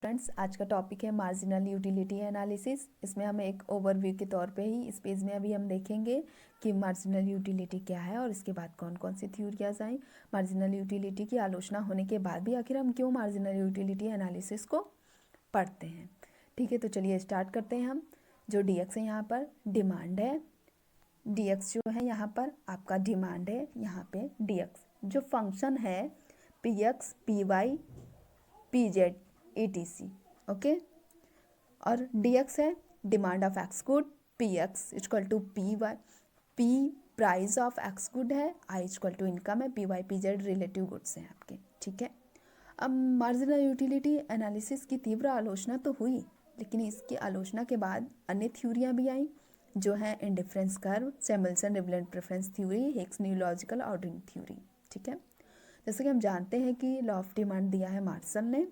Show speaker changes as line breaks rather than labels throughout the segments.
Friends, आज का topic है मार्जिनल यूटिलिटी एनालिसिस। इसमें हम एक ओवरव्यू के तौर पे ही इस पेज में अभी हम देखेंगे कि मार्जिनल यूटिलिटी क्या है और इसके बाद कौन कौन सी थ्योरीज आई। मार्जिनल यूटिलिटी की आलोचना होने के बाद भी आखिर हम क्यों मार्जिनल यूटिलिटी एनालिसिस को पढ़ते हैं। ठीक है, तो चलिए स्टार्ट करते हैं हम। जो DX है यहाँ पर डिमांड है, DX जो है यहाँ पर आपका डिमांड है, यहाँ पे DX जो फंक्शन है PX PY PZ ETC, okay. और DX है demand of X good, PX equal to PY, P price of X good है, I इक्वल टू इनकम है, PY PZ रिलेटिव गुड्स हैं आपके। ठीक है, अब मार्जिनल यूटिलिटी एनालिसिस की तीव्र आलोचना तो हुई, लेकिन इसकी आलोचना के बाद अन्य थ्योरियाँ भी आई जो है indifference curve, Samuelson revealed preference theory, Hicks neological ordering theory. ठीक है, जैसे कि हम जानते हैं कि लॉ ऑफ डिमांड दिया है मार्शल ने,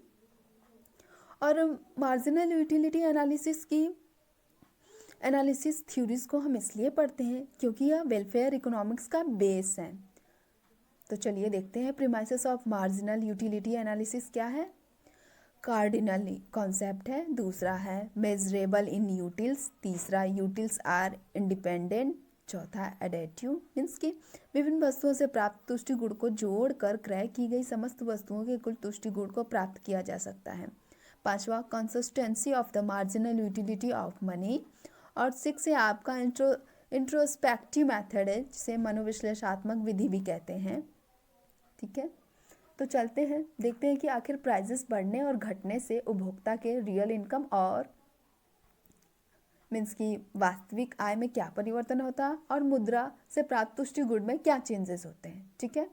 और मार्जिनल यूटिलिटी एनालिसिस थ्योरीज को हम इसलिए पढ़ते हैं क्योंकि यह वेलफेयर इकोनॉमिक्स का बेस है। तो चलिए देखते हैं premises of marginal utility analysis क्या है। कार्डिनल कॉन्सेप्ट है, दूसरा है मेजरेबल इन यूटिल्स, तीसरा यूटिल्स आर इंडिपेंडेंट, चौथा एडेटिव मीन्स कि विभिन्न वस्तुओं से प्राप्त तुष्टि गुण को जोड़कर क्रय की गई समस्त वस्तुओं के कुल तुष्टि गुण को प्राप्त किया जा सकता है। पांचवा consistency of the marginal utility of money, और 6 है आपका इंट्रोस्पेक्टिव मेथड है, जिसे मनोविश्लेषणात्मक विधि भी कहते हैं। ठीक है, तो चलते हैं देखते हैं कि आखिर प्राइजेस बढ़ने और घटने से उपभोक्ता के रियल इनकम और मीन्स की वास्तविक आय में क्या परिवर्तन होता है और मुद्रा से प्राप्त तुष्टि गुण में क्या चेंजेस होते हैं। ठीक है,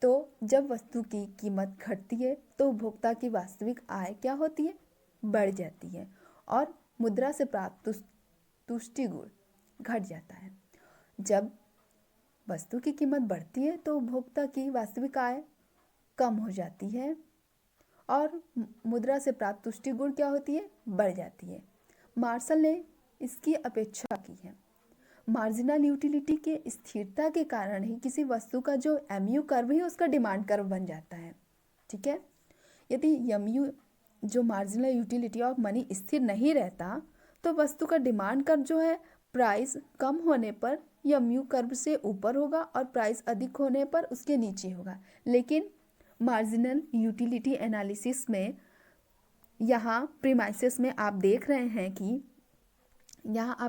तो जब वस्तु की कीमत घटती है तो उपभोक्ता की वास्तविक आय क्या होती है, बढ़ जाती है, और मुद्रा से प्राप्त तुष्टि गुण घट जाता है। जब वस्तु की कीमत बढ़ती है तो उपभोक्ता की वास्तविक आय कम हो जाती है और मुद्रा से प्राप्त तुष्टि गुण क्या होती है, बढ़ जाती है। मार्शल ने इसकी अपेक्षा की है। मार्जिनल यूटिलिटी के स्थिरता के कारण ही किसी वस्तु का जो MU कर्व ही उसका डिमांड कर्व बन जाता है। ठीक है, यदि MU जो मार्जिनल यूटिलिटी ऑफ मनी स्थिर नहीं रहता तो वस्तु का डिमांड कर्व जो है प्राइस कम होने पर MU कर्व से ऊपर होगा और प्राइस अधिक होने पर उसके नीचे होगा। लेकिन मार्जिनल यूटिलिटी एनालिसिस में यहाँ प्रीमाइसेस में आप देख रहे हैं कि यहाँ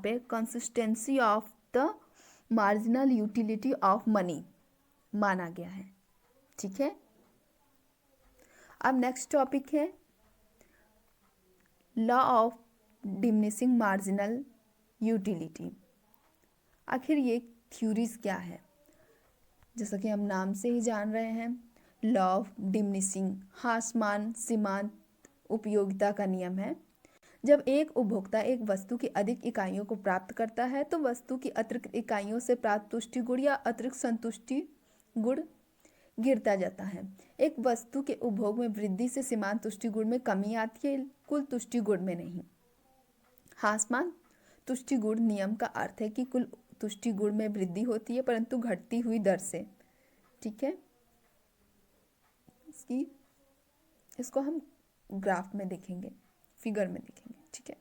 पे consistency of the marginal utility of money माना गया है। ठीक है, अब नेक्स्ट टॉपिक है law of diminishing marginal utility. आखिर ये थ्योरीज क्या है, जैसा कि हम नाम से ही जान रहे हैं, लॉ ऑफ डिमिनिशिंग ह्रासमान सीमांत उपयोगिता का नियम है। जब एक उपभोक्ता एक वस्तु की अधिक इकाइयों को प्राप्त करता है तो वस्तु की अतिरिक्त इकाइयों से प्राप्त तुष्टि गुण या अतिरिक्त संतुष्टि गुण गिरता जाता है। एक वस्तु के उपभोग में वृद्धि से सीमांत तुष्टि गुण में कमी आती है, कुल तुष्टि गुण में नहीं। ह्रासमान तुष्टि गुण नियम का अर्थ है कि कुल तुष्टि गुण में वृद्धि होती है परंतु घटती हुई दर से। ठीक है, इसको हम ग्राफ में देखेंगे, फिगर में देखेंगे। ठीक है,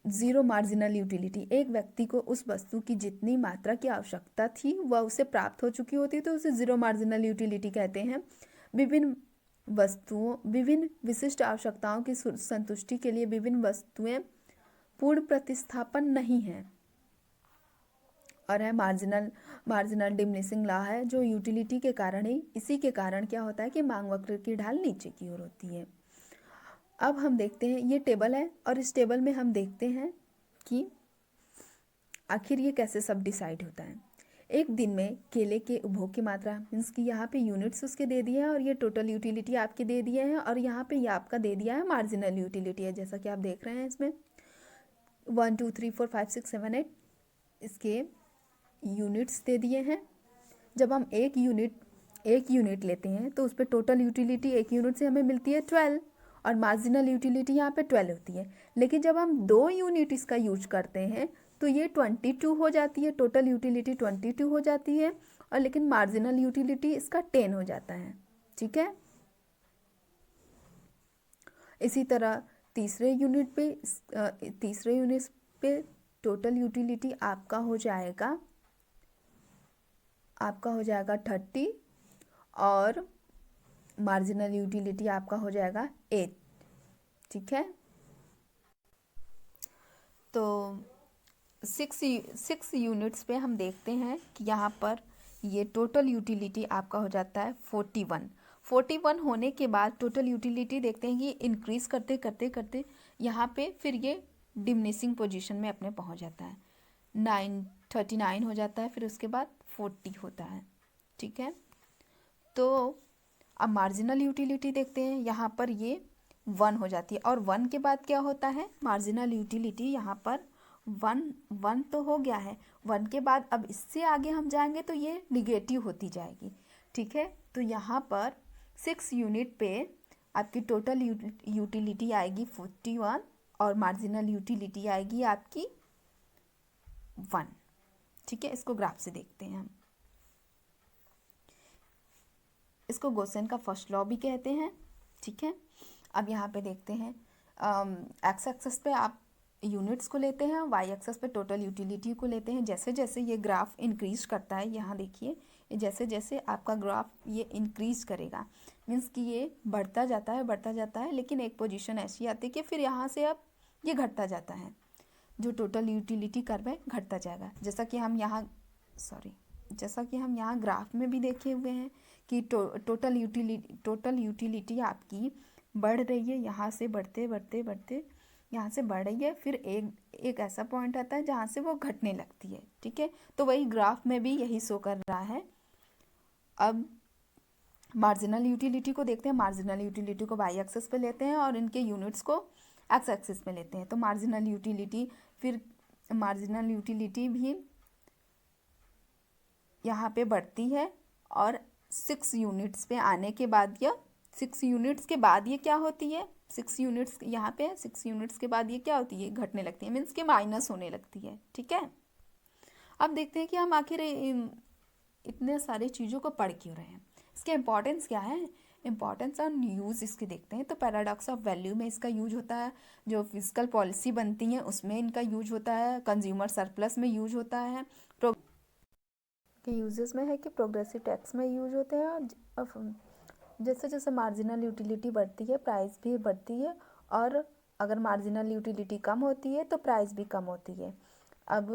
जीरो मार्जिनल यूटिलिटी, एक व्यक्ति को उस वस्तु की जितनी मात्रा की आवश्यकता थी वह उसे प्राप्त हो चुकी होती है तो उसे जीरो मार्जिनल यूटिलिटी कहते हैं। विभिन्न विशिष्ट आवश्यकताओं की संतुष्टि के लिए विभिन्न वस्तुएं पूर्ण प्रतिस्थापन नहीं है। और है मार्जिनल डिमिनिशिंग लॉ है, जो यूटिलिटी के कारण ही, इसी के कारण क्या होता है कि मांग वक्र की ढाल नीचे की ओर होती है। अब हम देखते हैं, ये टेबल है और इस टेबल में हम देखते हैं कि आखिर ये कैसे सब डिसाइड होता है। एक दिन में केले के उपभोग की मात्रा मीन्स कि यहाँ पे यूनिट्स उसके दे दिए हैं और ये टोटल यूटिलिटी आपके दे दिए हैं, और यहाँ पे ये आपका दे दिया है मार्जिनल यूटिलिटी है, जैसा कि आप देख रहे हैं इसमें 1 2 3 4 5 6 7 8 इसके यूनिट्स दे दिए हैं। जब हम एक यूनिट लेते हैं तो उस पर टोटल यूटिलिटी एक यूनिट से हमें मिलती है 12 और मार्जिनल यूटिलिटी यहाँ पे 12 होती है। लेकिन जब हम 2 यूनिट इसका यूज करते हैं तो ये 22 हो जाती है, टोटल यूटिलिटी 22 हो जाती है और लेकिन मार्जिनल यूटिलिटी इसका 10 हो जाता है, ठीक है। इसी तरह तीसरे यूनिट पे टोटल यूटिलिटी आपका हो जाएगा 30 और मार्जिनल यूटिलिटी आपका हो जाएगा 8, ठीक है। तो 6 यूनिट्स पे हम देखते हैं कि यहाँ पर ये टोटल यूटिलिटी आपका हो जाता है 41 होने के बाद टोटल यूटिलिटी देखते हैं कि इंक्रीज करते करते करते यहाँ पे फिर ये डिमिनिशिंग पोजीशन में अपने पहुँच जाता है, 39 हो जाता है, फिर उसके बाद 40 होता है, ठीक है। तो अब मार्जिनल यूटिलिटी देखते हैं, यहाँ पर ये 1 हो जाती है और 1 के बाद क्या होता है, मार्जिनल यूटिलिटी यहाँ पर 1 तो हो गया है, 1 के बाद अब इससे आगे हम जाएंगे तो ये निगेटिव होती जाएगी, ठीक है। तो यहाँ पर 6 यूनिट पे आपकी टोटल यूटिलिटी आएगी 41 और मार्जिनल यूटिलिटी आएगी आपकी 1, ठीक है। इसको ग्राफ से देखते हैं हम, इसको गोसेन का फर्स्ट लॉ भी कहते हैं, ठीक है। अब यहाँ पे देखते हैं एक्स एक्सेस पे आप यूनिट्स को लेते हैं, वाई एक्सेस पे टोटल यूटिलिटी को लेते हैं। जैसे जैसे ये ग्राफ इंक्रीज करता है, यहाँ देखिए जैसे जैसे आपका ग्राफ ये इंक्रीज करेगा, मीन्स कि ये बढ़ता जाता है, लेकिन एक पोजीशन ऐसी आती है कि फिर यहाँ से अब ये घटता जाता है, जो टोटल यूटिलिटी कर्व है घटता जाएगा। जैसा कि हम यहाँ ग्राफ में भी देखे हुए हैं कि टोटल यूटिलिटी आपकी बढ़ रही है, यहाँ से बढ़ते यहाँ से बढ़ रही है, फिर एक ऐसा पॉइंट आता है जहाँ से वो घटने लगती है, ठीक है। तो वही ग्राफ में भी यही शो कर रहा है। अब मार्जिनल यूटिलिटी को देखते हैं, मार्जिनल यूटिलिटी को वाई एक्सिस पे लेते हैं और इनके यूनिट्स को एक्स एक्सिस पे लेते हैं। तो मार्जिनल यूटिलिटी भी यहाँ पे बढ़ती है और 6 यूनिट्स पे आने के बाद 6 यूनिट्स के बाद ये क्या होती है, 6 यूनिट्स यहाँ पे 6 यूनिट्स के बाद ये क्या होती है, घटने लगती है, मीन्स के माइनस होने लगती है, ठीक है। अब देखते हैं कि हम आखिर इतने सारी चीज़ों को पढ़ क्यों रहे हैं, इसके इम्पोर्टेंस क्या है, इम्पोर्टेंस और यूज़ इसके देखते हैं। तो पैराडॉक्स ऑफ वैल्यू में इसका यूज होता है, जो फिजिकल पॉलिसी बनती है उसमें इनका यूज होता है, कंज्यूमर सरप्लस में यूज होता है, के यूजेस में है कि प्रोग्रेसिव टैक्स में यूज होते हैं। और जैसे जैसे मार्जिनल यूटिलिटी बढ़ती है प्राइस भी बढ़ती है, और अगर मार्जिनल यूटिलिटी कम होती है तो प्राइस भी कम होती है। अब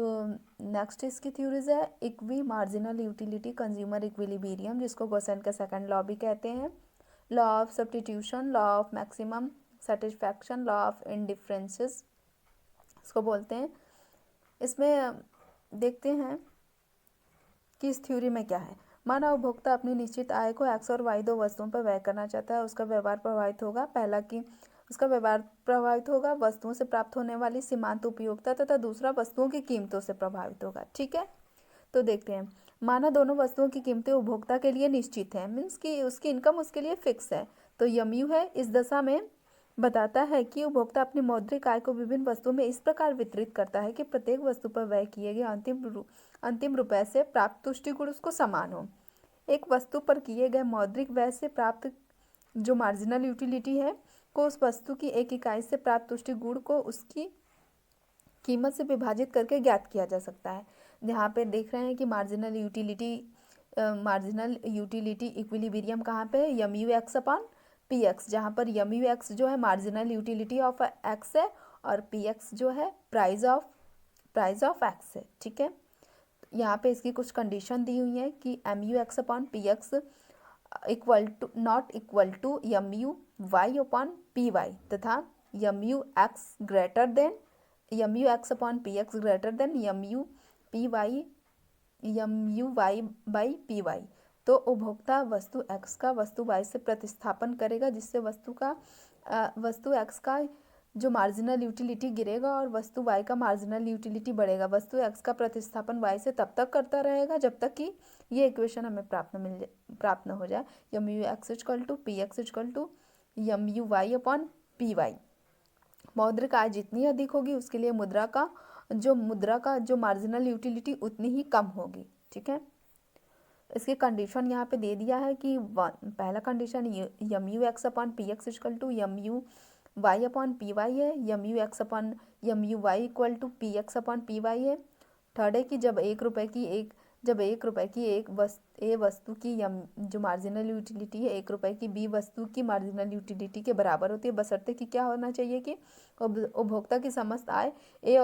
नेक्स्ट इसकी थ्योरीज है equi marginal utility consumer equilibrium, जिसको गोसेन का सेकंड लॉ भी कहते हैं, law of substitution, law of maximum satisfaction, law of indifferences इसको बोलते हैं। इसमें देखते हैं कि इस थ्योरी में क्या है। माना उपभोक्ता अपनी निश्चित आय को एक्स और वाई 2 वस्तुओं पर व्यय करना चाहता है, उसका व्यवहार प्रभावित होगा, पहला कि उसका व्यवहार प्रभावित होगा वस्तुओं से प्राप्त होने वाली सीमांत उपयोगिता तथा दूसरा वस्तुओं की कीमतों से प्रभावित होगा, ठीक है। तो देखते हैं, माना दोनों वस्तुओं की कीमतें उपभोक्ता के लिए निश्चित है, मीन्स कि उसकी इनकम उसके लिए फिक्स है, तो यमयू है इस दशा में बताता है कि उपभोक्ता अपनी मौद्रिक आय को विभिन्न वस्तुओं में इस प्रकार वितरित करता है कि प्रत्येक वस्तु पर व्यय किए गए अंतिम रुपए से प्राप्त तुष्टि गुण उसको समान हो। एक वस्तु पर किए गए मौद्रिक व्यय से प्राप्त जो मार्जिनल यूटिलिटी है को उस वस्तु की एक इकाई से प्राप्त तुष्टि गुण को उसकी कीमत से विभाजित करके ज्ञात किया जा सकता है। यहाँ पे देख रहे हैं कि मार्जिनल यूटिलिटी इक्विलिब्रियम कहाँ पे है, M U X upon P x, जहाँ पर यम यू एक्स जो है मार्जिनल यूटिलिटी ऑफ एक्स है और पी एक्स जो है प्राइस ऑफ एक्स है, ठीक है। यहाँ पे इसकी कुछ कंडीशन दी हुई है कि M U X upon P X not equal to M U Y upon P Y, तथा M U X greater than M U X upon P X greater than M U Y by P Y. तो उपभोक्ता वस्तु x का वस्तु Y से प्रतिस्थापन करेगा, जिससे वस्तु एक्स का जो मार्जिनल यूटिलिटी गिरेगा और वस्तु वाई का मार्जिनल यूटिलिटी बढ़ेगा। वस्तु एक्स का प्रतिस्थापन वाई से तब तक करता रहेगा जब तक कि ये इक्वेशन हमें प्राप्त न हो जाए, M U X equal to P X equal to M U Y upon P Y. मौद्रिक आय जितनी अधिक होगी उसके लिए मुद्रा का जो मार्जिनल यूटिलिटी उतनी ही कम होगी, ठीक है। इसके कंडीशन यहाँ पे दे दिया है कि पहला condition M U X upon P X equal to M U Y upon P Y है, M U X upon M U Y equal to P X upon P Y है। थर्ड है कि जब एक रुपये की एक वस्तु की यम जो मार्जिनल यूटिलिटी है 1 रुपये की बी वस्तु की मार्जिनल यूटिलिटी के बराबर होती है, बशर्ते कि क्या होना चाहिए कि उपभोक्ता की समस्त आय ए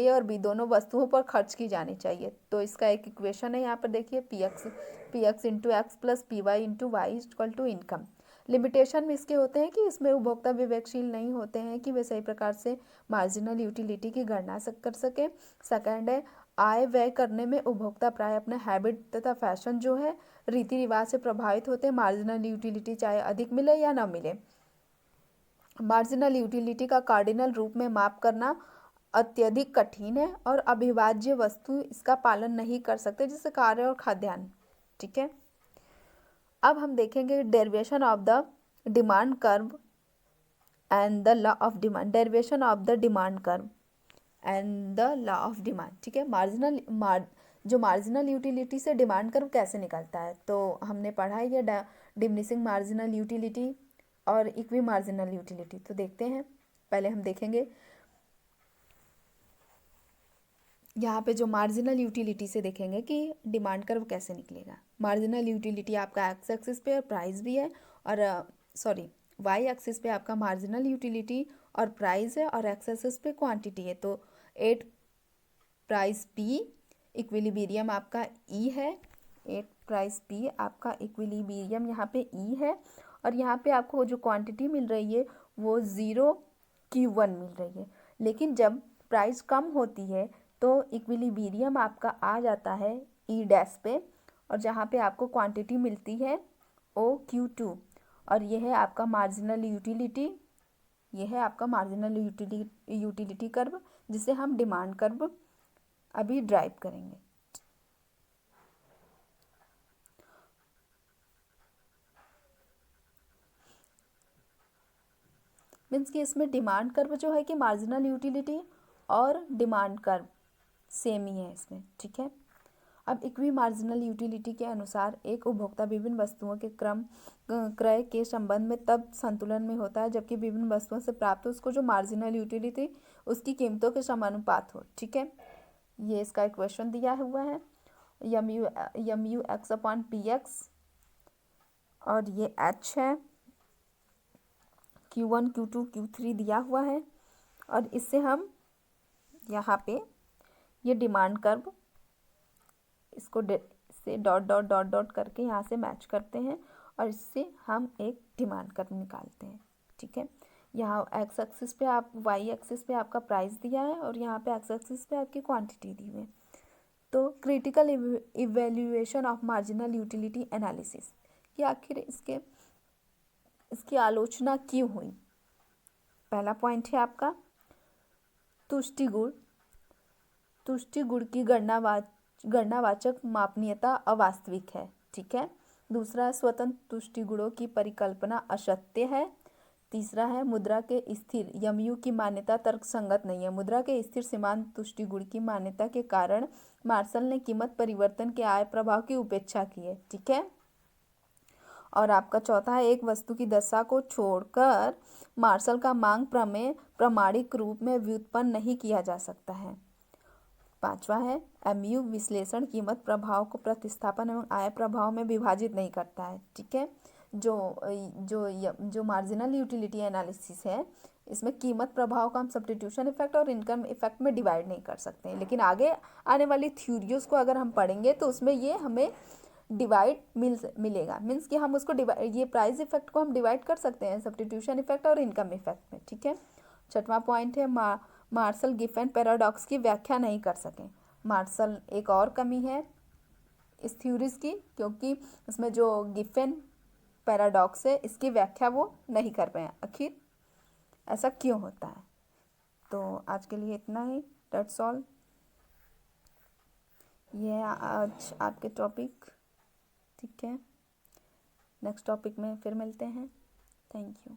और बी दोनों वस्तुओं पर खर्च की जानी चाहिए। तो इसका एक इक्वेशन है यहाँ पर देखिए, P X into X plus P Y into Y equal to income. Limitation में इसके होते हैं कि इसमें उपभोक्ता विवेकशील नहीं होते हैं कि वे सही प्रकार से मार्जिनल यूटिलिटी की गणना कर सके। सेकंड है, आय व्यय करने में उपभोक्ता प्राय अपने हैबिट तथा फैशन जो है रीति रिवाज से प्रभावित होते हैं, मार्जिनल यूटिलिटी चाहे अधिक मिले या न मिले। मार्जिनल यूटिलिटी का कार्डिनल रूप में माप करना अत्यधिक कठिन है और अविभाज्य वस्तु इसका पालन नहीं कर सकते, जैसे कार्य और खाद्यान्न। ठीक है, अब हम देखेंगे derivation of the demand curve and the law of demand. Derivation of the demand curve and the law of demand. ठीक है, जो मार्जिनल यूटिलिटी से डिमांड कर्व कैसे निकलता है, तो हमने पढ़ा है ये डिमिनिशिंग मार्जिनल यूटिलिटी और इक्वी मार्जिनल यूटिलिटी। तो देखते हैं, पहले हम देखेंगे यहाँ पे जो मार्जिनल यूटिलिटी से देखेंगे कि डिमांड कर्व कैसे निकलेगा। मार्जिनल यूटिलिटी आपका एक्स एक्सिस पे प्राइस भी है, और वाई एक्सिस पे आपका मार्जिनल यूटिलिटी और प्राइस है, और एक्स एक्सिस पे क्वांटिटी है। तो 8 प्राइस पी इक्विलिब्रियम आपका ई है, 8 प्राइस पी आपका इक्विलिब्रियम यहाँ पे ई है, और यहाँ पे आपको जो क्वांटिटी मिल रही है वो 0Q1 मिल रही है। लेकिन जब प्राइस कम होती है तो इक्विलिब्रियम आपका आ जाता है ई डैश पे, और जहाँ पे आपको क्वांटिटी मिलती है OQ2, और ये है आपका मार्जिनल यूटिलिटी, ये है आपका मार्जिनल यूटिलिटी कर्व, जिसे हम डिमांड कर्व अभी ड्राइव करेंगे। मीन्स कि इसमें डिमांड कर्व जो है कि मार्जिनल यूटिलिटी और डिमांड कर्व सेम ही है इसमें। ठीक है, अब इक्वी मार्जिनल यूटिलिटी के अनुसार एक उपभोक्ता विभिन्न वस्तुओं के क्रय के संबंध में तब संतुलन में होता है जबकि विभिन्न वस्तुओं से प्राप्त उसको जो मार्जिनल यूटिलिटी उसकी कीमतों के समानुपात हो। ठीक है, ये इसका इक्वेशन दिया हुआ है, M U X upon P x, और ये एच है, Q1 Q2 Q3 दिया हुआ है, और इससे हम यहाँ पे ये डिमांड कर्व इसको से डॉट डॉट डॉट डॉट करके यहाँ से मैच करते हैं, और इससे हम एक डिमांड कर्व निकालते हैं। ठीक है, यहाँ एक्स एक्सिस पे वाई एक्सिस पे आपका प्राइस दिया है, और यहाँ पे एक्स एक्सिस पे आपकी क्वांटिटी दी हुई है। तो critical evaluation of marginal utility analysis, कि आखिर इसकी आलोचना क्यों हुई। पहला पॉइंट है आपका तुष्टि गुण की गणनावाचक मापनीयता अवास्तविक है। ठीक है, दूसरा स्वतंत्र तुष्टि गुणों की परिकल्पना असत्य है। तीसरा है मुद्रा के स्थिर यमयू की मान्यता तर्कसंगत नहीं है। मुद्रा के स्थिर सीमांत तुष्टि गुण की मान्यता के कारण मार्शल ने कीमत परिवर्तन के आय प्रभाव की उपेक्षा की है। ठीक है, और आपका चौथा है एक वस्तु की दशा को छोड़कर मार्शल का मांग प्रमेय प्रामाणिक रूप में व्युत्पन्न नहीं किया जा सकता है। पांचवा है एमयू विश्लेषण कीमत प्रभाव को प्रतिस्थापन एवं आय प्रभाव में विभाजित नहीं करता है। ठीक है, जो मार्जिनल यूटिलिटी एनालिसिस है इसमें कीमत प्रभाव को हम सब्स्टिट्यूशन इफेक्ट और इनकम इफेक्ट में डिवाइड नहीं कर सकते हैं, लेकिन आगे आने वाली थ्योरीज को अगर हम पढ़ेंगे तो उसमें ये हमें डिवाइड मिलेगा। मीन्स कि हम उसको ये प्राइस इफेक्ट को हम डिवाइड कर सकते हैं सब्स्टिट्यूशन इफेक्ट और इनकम इफेक्ट में। ठीक है, छठवां पॉइंट है मार्शल गिफेन पैराडॉक्स की व्याख्या नहीं कर सकें। मार्शल एक और कमी है इस थ्योरीज की, क्योंकि इसमें जो गिफेन पैराडॉक्स है इसकी व्याख्या वो नहीं कर पाए। आखिर ऐसा क्यों होता है। तो आज के लिए इतना ही, डेट्स ऑल। ये है आज आपके टॉपिक। ठीक है, नेक्स्ट टॉपिक में फिर मिलते हैं। Thank you.